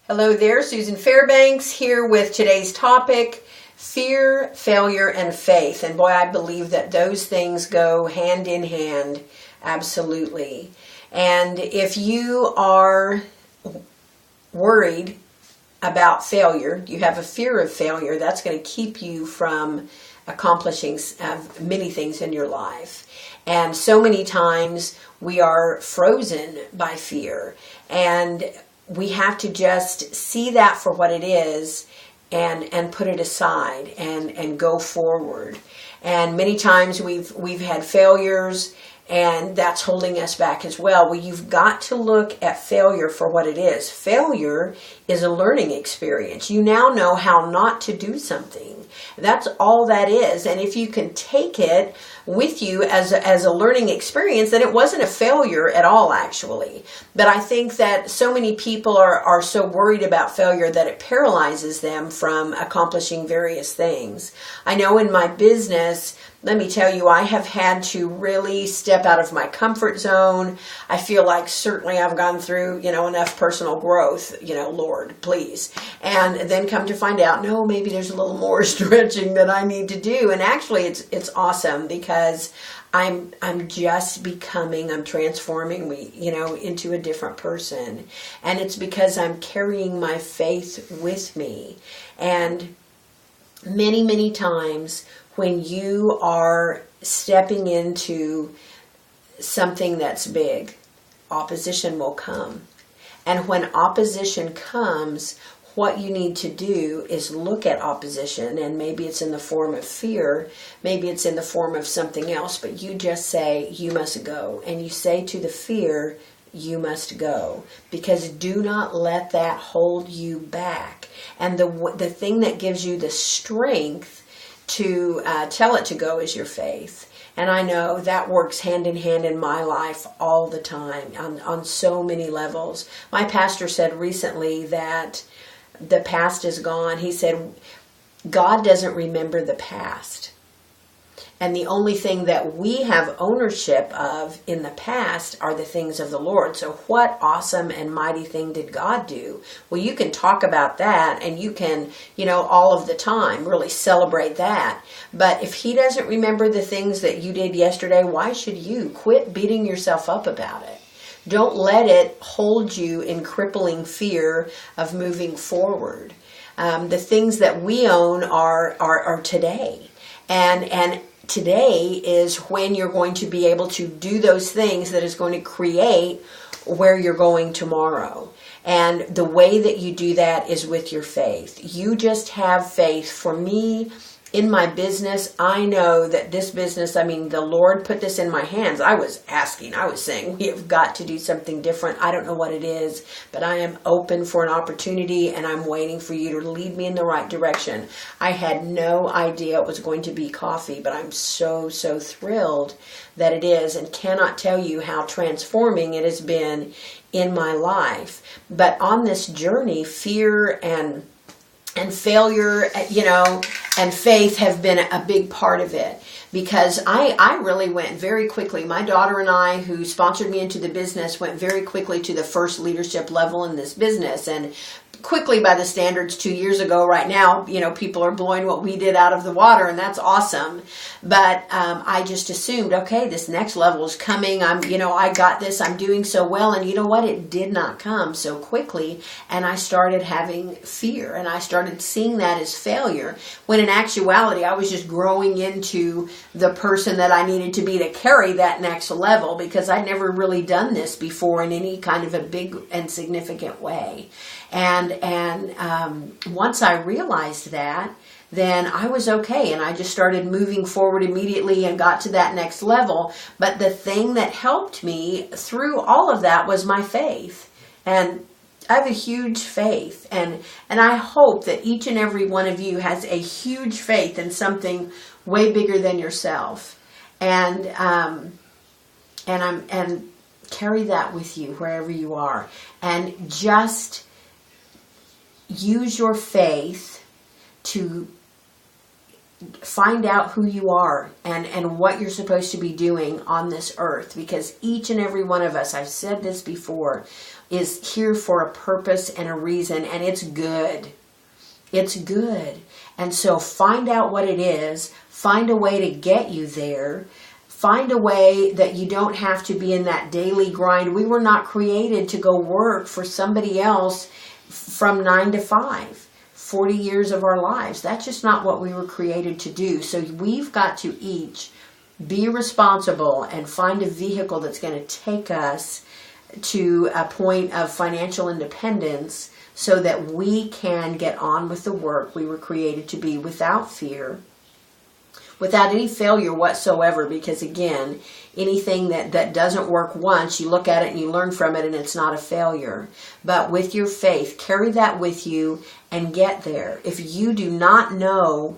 Hello there, Susan Fairbanks here with today's topic, fear, failure, and faith. And boy, I believe that those things go hand in hand, absolutely. And if you are worried about failure, you have a fear of failure, that's going to keep you from accomplishing many things in your life. And so many times we are frozen by fear, and we have to just see that for what it is and put it aside and go forward. And many times we've had failures, and that's holding us back as well. Well, you've got to look at failure for what it is. Failure is a learning experience. You now know how not to do something. That's all that is. And if you can take it with you as a learning experience, then it wasn't a failure at all, actually. But I think that so many people are so worried about failure that it paralyzes them from accomplishing various things. I know in my business, let me tell you, I have had to really step out of my comfort zone. I feel like certainly I've gone through, enough personal growth, Lord, please. And then come to find out, no, maybe there's a little more stretching that I need to do. And actually it's awesome because I'm just becoming, I'm transforming me, into a different person. And it's because I'm carrying my faith with me. And many, many times when you are stepping into something that's big, opposition will come. And when opposition comes, what you need to do is look at opposition, and maybe it's in the form of fear, maybe it's in the form of something else, but you just say, you must go. And you say to the fear, you must go, because do not let that hold you back. And the thing that gives you the strength to tell it to go is your faith. And I know that works hand in hand in my life all the time on so many levels. My pastor said recently that the past is gone. He said, God doesn't remember the past. And the only thing that we have ownership of in the past are the things of the Lord. So what awesome and mighty thing did God do? Well, you can talk about that, and you can, all of the time really celebrate that. But if he doesn't remember the things that you did yesterday, why should you? Quit beating yourself up about it. Don't let it hold you in crippling fear of moving forward. The things that we own are today. And today is when you're going to be able to do those things that is going to create where you're going tomorrow. And the way that you do that is with your faith. You just have faith. For me, in my business, I know that this business, the Lord put this in my hands. I was saying, we have got to do something different. I don't know what it is, but I am open for an opportunity, and I'm waiting for you to lead me in the right direction. I had no idea it was going to be coffee, but I'm so, so thrilled that it is, and cannot tell you how transforming it has been in my life. But on this journey, fear and failure, and faith have been a big part of it, because I really went very quickly. My daughter and I, who sponsored me into the business, went very quickly to the first leadership level in this business. And quickly, by the standards 2 years ago, right now, people are blowing what we did out of the water, and that's awesome. But I just assumed, okay, this next level is coming. I got this. I'm doing so well. And you know what? It did not come so quickly. And I started having fear, and I started seeing that as failure, when in actuality, I was just growing into the person that I needed to be to carry that next level, because I'd never really done this before in any kind of a big and significant way. And once I realized that, then I was okay, and I just started moving forward immediately and got to that next level. But the thing that helped me through all of that was my faith. And I have a huge faith, and I hope that each and every one of you has a huge faith in something way bigger than yourself. And carry that with you wherever you are, and just use your faith to find out who you are and what you're supposed to be doing on this earth. Because each and every one of us, I've said this before, is here for a purpose and a reason, and it's good. It's good. And so find out what it is. Find a way to get you there. Find a way that you don't have to be in that daily grind. We were not created to go work for somebody else from 9 to 5, 40 years of our lives. That's just not what we were created to do. So we've got to each be responsible and find a vehicle that's going to take us to a point of financial independence so that we can get on with the work we were created to be without fear, without any failure whatsoever, because again, anything that doesn't work once, you look at it and you learn from it and it's not a failure. But with your faith, carry that with you and get there. If you do not know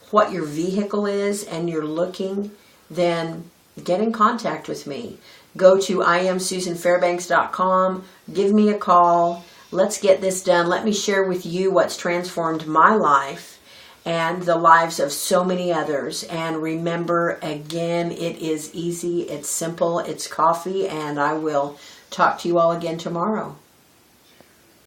what your vehicle is and you're looking, then get in contact with me. Go to IamSusanFairbanks.com, give me a call, let's get this done. Let me share with you what's transformed my life and the lives of so many others. And remember, again, it is easy, it's simple, it's coffee, and I will talk to you all again tomorrow.